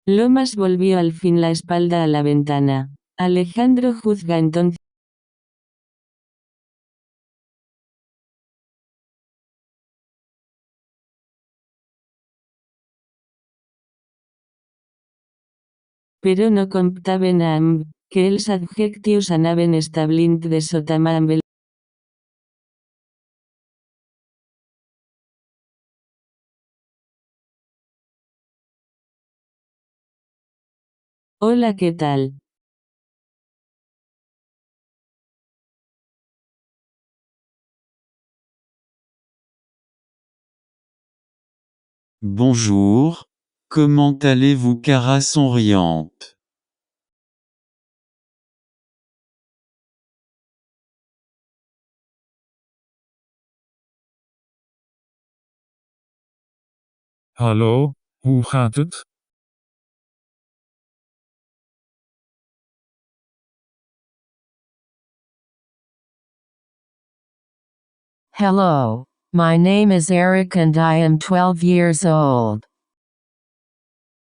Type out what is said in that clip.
Lomas volvió al fin la espalda a la ventana. Alejandro juzga entonces. Pero no comptaven amb, que els adjectius anaven establint de sota mà amb el. Hola, ¿qué tal? Bonjour, comment allez-vous cara souriante? Hallo, hoe gaat het? Hello, my name is Eric and I am 12 years old.